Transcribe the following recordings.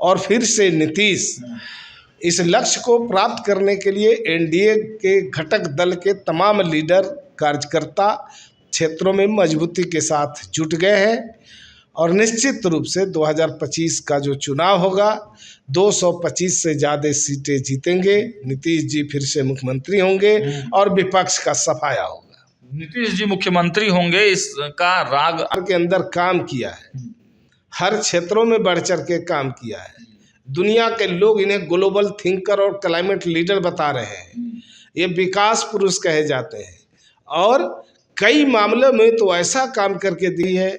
और फिर से नीतीश, इस लक्ष्य को प्राप्त करने के लिए एनडीए के घटक दल के तमाम लीडर कार्यकर्ता क्षेत्रों में मजबूती के साथ जुट गए हैं और निश्चित रूप से 2025 का जो चुनाव होगा 225 से ज़्यादा सीटें जीतेंगे। नीतीश जी फिर से मुख्यमंत्री होंगे और विपक्ष का सफाया होगा। नीतीश जी मुख्यमंत्री होंगे, इसका राग के अंदर काम किया है, हर क्षेत्रों में बढ़ चढ़ के काम किया है। दुनिया के लोग इन्हें ग्लोबल थिंकर और क्लाइमेट लीडर बता रहे हैं। ये विकास पुरुष कहे जाते हैं और कई मामलों में तो ऐसा काम करके दी है।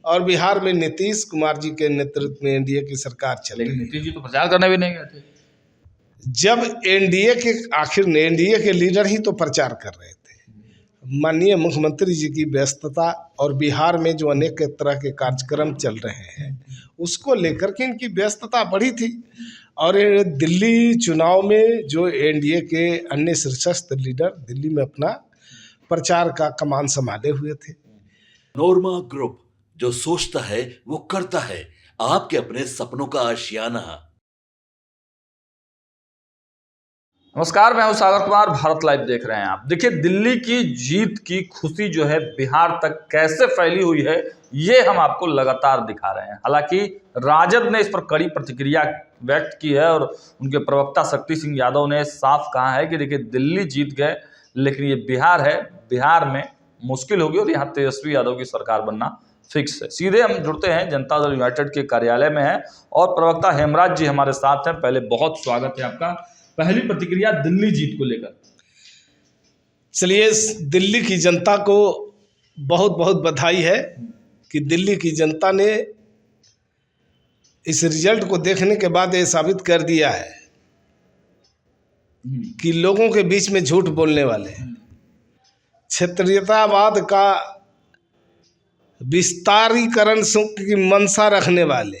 और बिहार में नीतीश कुमार जी के नेतृत्व में एनडीए की सरकार चली। नीतीश जी तो प्रचार करने भी नहीं गए थे। जब एनडीए के लीडर ही तो प्रचार कर रहे थे। माननीय मुख्यमंत्री जी की व्यस्तता और बिहार में जो अनेक तरह के कार्यक्रम चल रहे हैं उसको लेकर के इनकी व्यस्तता बढ़ी थी। और दिल्ली चुनाव में जो एनडीए के अन्य शीर्षस्थ लीडर दिल्ली में अपना प्रचार का कमान संभाले हुए थे। नोरमा ग्रुप, जो सोचता है वो करता है। आपके अपने सपनों का आशियाना। नमस्कार, मैं हूं सागर कुमार, भारत लाइव देख रहे हैं आप। देखिए, दिल्ली की जीत की खुशी जो है बिहार तक कैसे फैली हुई है ये हम आपको लगातार दिखा रहे हैं। हालांकि राजद ने इस पर कड़ी प्रतिक्रिया व्यक्त की है और उनके प्रवक्ता शक्ति सिंह यादव ने साफ कहा है कि देखिए, दिल्ली जीत गए लेकिन ये बिहार है, बिहार में मुश्किल होगी और यहाँ तेजस्वी यादव की सरकार बनना फिक्स है। सीधे हम जुड़ते हैं, जनता दल यूनाइटेड के कार्यालय में है और प्रवक्ता हेमराज जी हमारे साथ हैं। पहले बहुत स्वागत है आपका। पहली प्रतिक्रिया दिल्ली जीत को लेकर। चलिए, दिल्ली की जनता को बहुत बहुत बधाई है कि दिल्ली की जनता ने इस रिजल्ट को देखने के बाद ये साबित कर दिया है कि लोगों के बीच में झूठ बोलने वाले, क्षेत्रीयतावाद का विस्तारीकरण की मंशा रखने वाले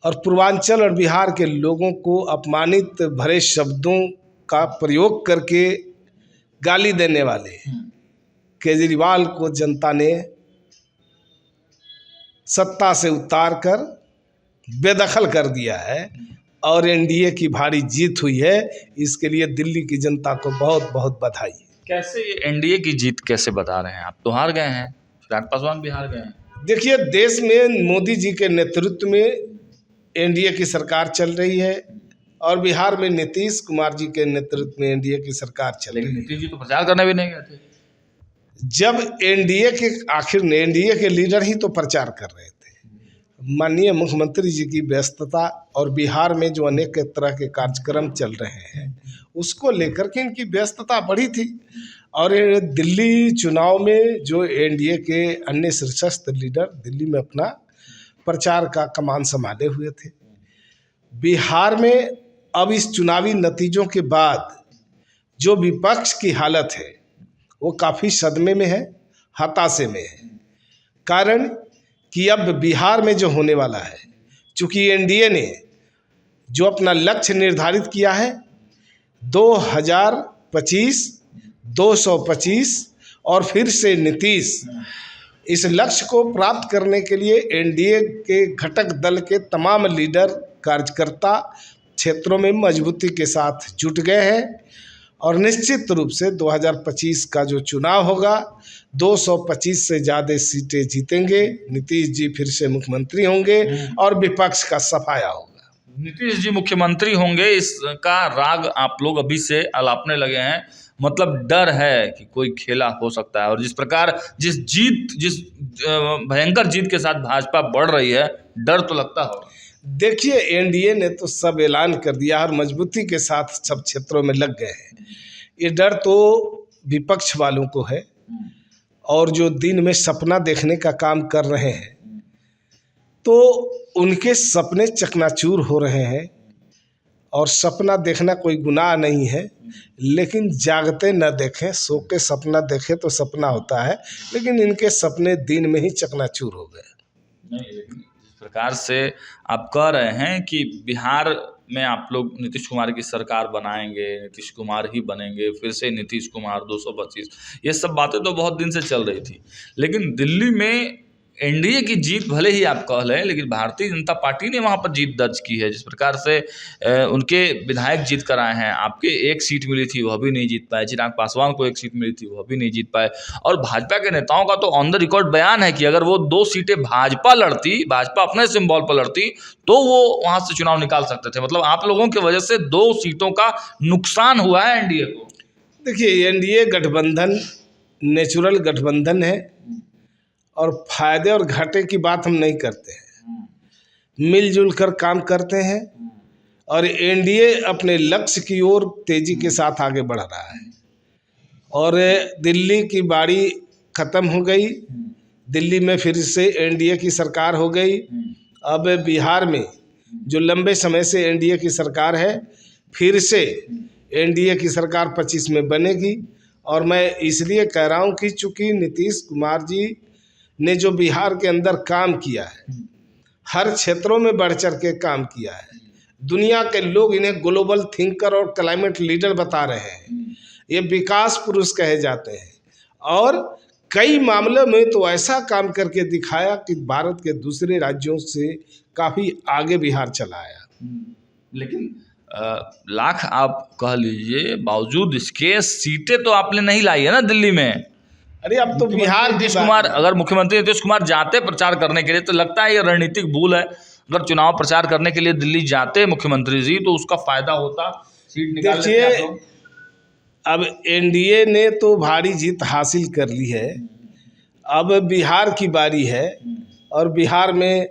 और पूर्वांचल और बिहार के लोगों को अपमानित भरे शब्दों का प्रयोग करके गाली देने वाले केजरीवाल को जनता ने सत्ता से उतार कर बेदखल कर दिया है और एनडीए की भारी जीत हुई है। इसके लिए दिल्ली की जनता को बहुत बहुत बधाई। कैसे ये एनडीए की जीत कैसे बता रहे हैं आप? तो हार गए हैं, चिराग पासवान भी हार गए हैं। देखिए, देश में मोदी जी के नेतृत्व में एनडीए की सरकार चल रही है और बिहार में नीतीश कुमार जी के नेतृत्व में एनडीए की सरकार चल रही है। नीतीश जी तो प्रचार करने भी नहीं गए थे। जब एनडीए के लीडर ही तो प्रचार कर रहे थे। माननीय मुख्यमंत्री जी की व्यस्तता और बिहार में जो अनेक तरह के कार्यक्रम चल रहे हैं उसको लेकर के इनकी व्यस्तता बढ़ी थी। और दिल्ली चुनाव में जो एनडीए के अन्य शीर्षस्थ लीडर दिल्ली में अपना प्रचार का कमान संभाले हुए थे। बिहार में अब इस चुनावी नतीजों के बाद जो विपक्ष की हालत है वो काफ़ी सदमे में है, हताशे में है। कारण कि अब बिहार में जो होने वाला है, चूँकि एनडीए ने जो अपना लक्ष्य निर्धारित किया है 2025, 225 और फिर से नीतीश, इस लक्ष्य को प्राप्त करने के लिए एनडीए के घटक दल के तमाम लीडर कार्यकर्ता क्षेत्रों में मजबूती के साथ जुट गए हैं और निश्चित रूप से 2025 का जो चुनाव होगा 225 से ज़्यादा सीटें जीतेंगे। नीतीश जी फिर से मुख्यमंत्री होंगे और विपक्ष का सफाया होगा। नीतीश जी मुख्यमंत्री होंगे, इसका राग आप लोग अभी से अलापने लगे हैं। मतलब डर है कि कोई खेला हो सकता है और जिस प्रकार जिस भयंकर जीत के साथ भाजपा बढ़ रही है, डर तो लगता होगा। देखिए, एनडीए ने तो सब ऐलान कर दिया और मजबूती के साथ सब क्षेत्रों में लग गए हैं। ये डर तो विपक्ष वालों को है और जो दिन में सपना देखने का काम कर रहे हैं तो उनके सपने चकनाचूर हो रहे हैं। और सपना देखना कोई गुनाह नहीं है, लेकिन जागते न देखें, सो के सपना देखें तो सपना होता है, लेकिन इनके सपने दिन में ही चकनाचूर हो गए। नहीं, लेकिन जिस प्रकार से आप कह रहे हैं कि बिहार में आप लोग नीतीश कुमार की सरकार बनाएंगे, नीतीश कुमार ही बनेंगे, फिर से नीतीश कुमार 225, ये सब बातें तो बहुत दिन से चल रही थी। लेकिन दिल्ली में एनडीए की जीत भले ही आप कह लें, लेकिन भारतीय जनता पार्टी ने वहाँ पर जीत दर्ज की है। जिस प्रकार से उनके विधायक जीत कर आए हैं, आपके एक सीट मिली थी वह भी नहीं जीत पाए, चिराग पासवान को एक सीट मिली थी वह भी नहीं जीत पाए। और भाजपा के नेताओं का तो ऑन द रिकॉर्ड बयान है कि अगर वो 2 सीटें भाजपा लड़ती, भाजपा अपने सिंबल पर लड़ती, तो वो वहाँ से चुनाव निकाल सकते थे। मतलब आप लोगों की वजह से 2 सीटों का नुकसान हुआ है एनडीए को। देखिए, एनडीए गठबंधन नेचुरल गठबंधन है और फायदे और घाटे की बात हम नहीं करते हैं, मिलजुल कर काम करते हैं और एनडीए अपने लक्ष्य की ओर तेजी के साथ आगे बढ़ रहा है। और दिल्ली की बारी खत्म हो गई, दिल्ली में फिर से एनडीए की सरकार हो गई। अब बिहार में जो लंबे समय से एनडीए की सरकार है, फिर से एनडीए की सरकार 25 में बनेगी। और मैं इसलिए कह रहा हूँ कि चूंकि नीतीश कुमार जी ने जो बिहार के अंदर काम किया है, हर क्षेत्रों में बढ़ चढ़ के काम किया है, दुनिया के लोग इन्हें ग्लोबल थिंकर और क्लाइमेट लीडर बता रहे हैं, ये विकास पुरुष कहे जाते हैं। और कई मामलों में तो ऐसा काम करके दिखाया कि भारत के दूसरे राज्यों से काफ़ी आगे बिहार चला आया। लेकिन लाख आप कह लीजिए, बावजूद इसके सीटें तो आपने नहीं लाई है ना दिल्ली में। अरे अब तो बिहार नीतीश कुमार, अगर मुख्यमंत्री नीतीश कुमार जाते प्रचार करने के लिए, तो लगता है ये रणनीतिक भूल है। अगर चुनाव प्रचार करने के लिए दिल्ली जाते मुख्यमंत्री जी, तो उसका फायदा होता, सीट निकाल लेते। देखिए, अब एनडीए ने तो भारी जीत हासिल कर ली है, अब बिहार की बारी है और बिहार में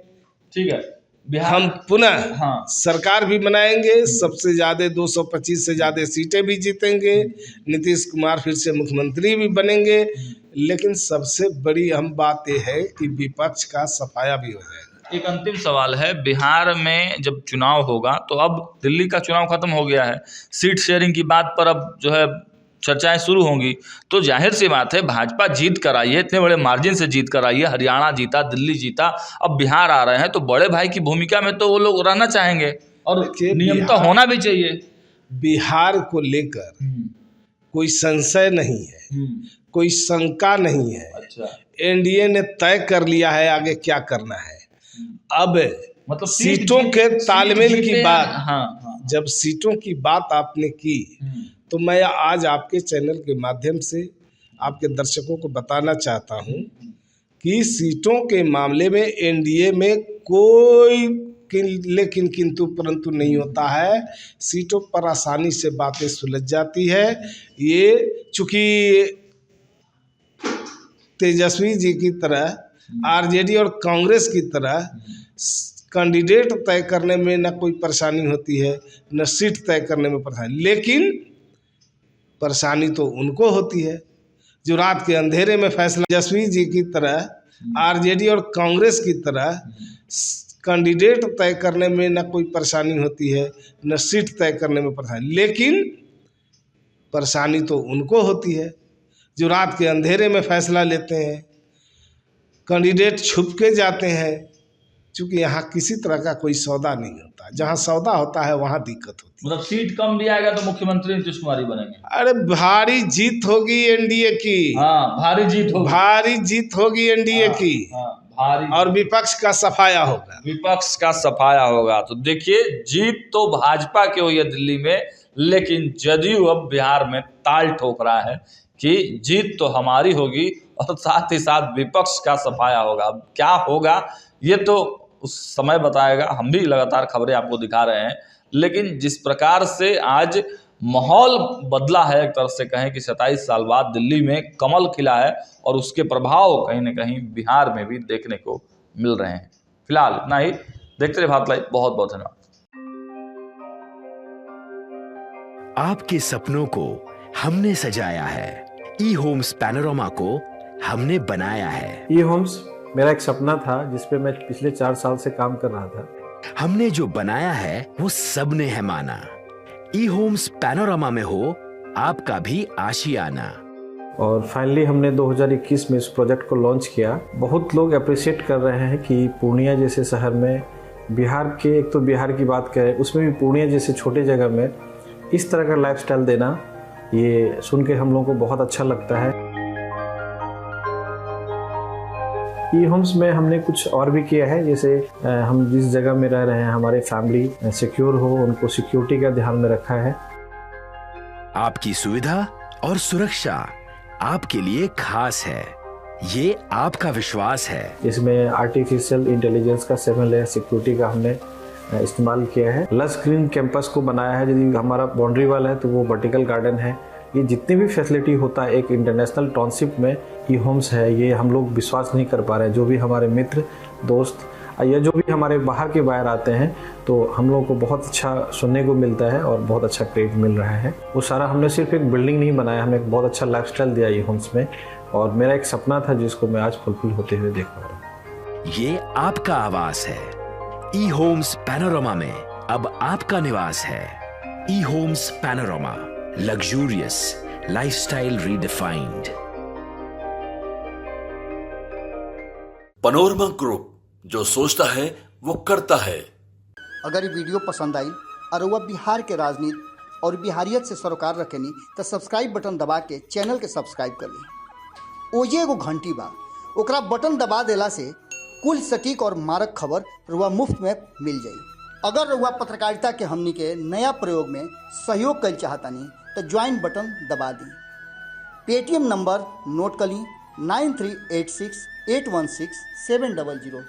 ठीक है, बिहार हम पुनः हाँ सरकार भी बनाएंगे, सबसे ज़्यादा 225 से ज़्यादा सीटें भी जीतेंगे, नीतीश कुमार फिर से मुख्यमंत्री भी बनेंगे। लेकिन सबसे बड़ी अहम बात यह है कि विपक्ष का सफाया भी हो जाएगा। एक अंतिम सवाल है, बिहार में जब चुनाव होगा, तो अब दिल्ली का चुनाव खत्म हो गया है, सीट शेयरिंग की बात पर अब जो है चर्चाएं शुरू होंगी, तो जाहिर सी बात है भाजपा जीत कर आई है, इतने बड़े मार्जिन से जीत कर आई है, हरियाणा जीता, दिल्ली जीता, अब बिहार आ रहे हैं, तो बड़े भाई की भूमिका में तो वो लोग रहना चाहेंगे और नियमता होना भी चाहिए। बिहार को लेकर कोई संशय नहीं है, कोई शंका नहीं है। अच्छा, एनडीए ने तय कर लिया है आगे क्या करना है। अब मतलब सीटों के तालमेल की बात, हाँ, जब सीटों की बात आपने की, तो मैं आज आपके चैनल के माध्यम से आपके दर्शकों को बताना चाहता हूं कि सीटों के मामले में एनडीए में कोई लेकिन किंतु परंतु नहीं होता है। सीटों पर आसानी से बातें सुलझ जाती है। ये चूंकि तेजस्वी जी की तरह आरजेडी और कांग्रेस की तरह कैंडिडेट तय करने में न कोई परेशानी होती है, न सीट तय करने में परेशानी, लेकिन परेशानी तो उनको होती है जो रात के अंधेरे में फैसला। तेजस्वी जी की तरह आरजेडी और कांग्रेस की तरह कैंडिडेट तय करने में न कोई परेशानी होती है, न सीट तय करने में परेशानी, लेकिन परेशानी तो उनको होती है जो रात के अंधेरे में फैसला लेते हैं, कैंडिडेट छुप के जाते हैं। क्योंकि यहाँ किसी तरह का कोई सौदा नहीं होता, जहाँ सौदा होता है वहाँ दिक्कत होती है। मतलब सीट कम भी आएगा तो मुख्यमंत्री नीतीश कुमार ही बनेंगे। अरे भारी जीत होगी एनडीए की, हाँ, भारी जीत होगी, भारी जीत होगी एनडीए की, भारी, और विपक्ष का सफाया होगा, विपक्ष का सफाया होगा। तो देखिए, जीत तो भाजपा की हुई है दिल्ली में, लेकिन जदयू अब बिहार में ताल ठोक रहा है कि जीत तो हमारी होगी और साथ ही साथ विपक्ष का सफाया होगा। अब क्या होगा ये तो उस समय बताएगा, हम भी लगातार खबरें आपको दिखा रहे हैं। लेकिन जिस प्रकार से आज माहौल बदला है, एक तरह से कहें कि 27 साल बाद दिल्ली में कमल खिला है और उसके प्रभाव कहीं ना कहीं बिहार में भी देखने को मिल रहे हैं। फिलहाल इतना ही, देखते रहिए भारत लाइव। बहुत बहुत धन्यवाद। आपके सपनों को हमने सजाया है, ई होम्स पैनोरामा को हमने बनाया है। ई होम्स मेरा एक सपना था जिस पे मैं पिछले 4 साल से काम कर रहा था। हमने जो बनाया है वो सबने है माना। ई होम्स पैनोरामा में हो आपका भी आशियाना। और फाइनली हमने 2021 में इस प्रोजेक्ट को लॉन्च किया। बहुत लोग अप्रिशिएट कर रहे हैं कि पूर्णिया जैसे शहर में, बिहार के, एक तो बिहार की बात करें उसमें भी पूर्णिया जैसे छोटे जगह में इस तरह का लाइफस्टाइल देना, ये सुन के हम लोगों को बहुत अच्छा लगता है। ई होम्स में हमने कुछ और भी किया है, जैसे हम जिस जगह में रह रहे हैं हमारे फैमिली सिक्योर हो, उनको सिक्योरिटी का ध्यान में रखा है। आपकी सुविधा और सुरक्षा आपके लिए खास है, ये आपका विश्वास है। इसमें आर्टिफिशियल इंटेलिजेंस का 7 लेयर सिक्योरिटी का हमने इस्तेमाल किया है। लस ग्रीन कैंपस को बनाया है, यदि हमारा बाउंड्री वाल है तो वो वर्टिकल गार्डन है। ये जितनी भी फैसिलिटी होता है एक इंटरनेशनल टाउनशिप में ई होम्स है, ये हम लोग विश्वास नहीं कर पा रहे हैं। जो भी हमारे मित्र दोस्त या जो भी हमारे बाहर के बाहर आते हैं तो हम लोगों को बहुत अच्छा सुनने को मिलता है और बहुत अच्छा क्रेडिट मिल रहा है। वो सारा हमने सिर्फ एक बिल्डिंग नहीं बनाया, हमें एक बहुत अच्छा लाइफस्टाइल दिया ई होम्स में, और मेरा एक सपना था जिसको मैं आज फुलफिल होते हुए देख पा रहा हूँ। ये आपका आवास है। ई होम्स पैनोरामा में अब आपका निवास है। E homes panorama, luxurious lifestyle redefined. Panorama group, जो सोचता है वो करता है। अगर ये वीडियो पसंद आई और वह बिहार के राजनीति और बिहारियत से सरोकार रखेनी तो सब्सक्राइब बटन दबा के चैनल के सब्सक्राइब कर ली। ओजे एगो घंटी बा, ओकरा बटन दबा देला से कुल सटीक और मारक खबर रुआ मुफ्त में मिल जाई। अगर रुआ पत्रकारिता के हमनी के नया प्रयोग में सहयोग कर चाहतानी तो ज्वाइन बटन दबा दी। पेटीएम नंबर नोट कर ली 9386 816 700।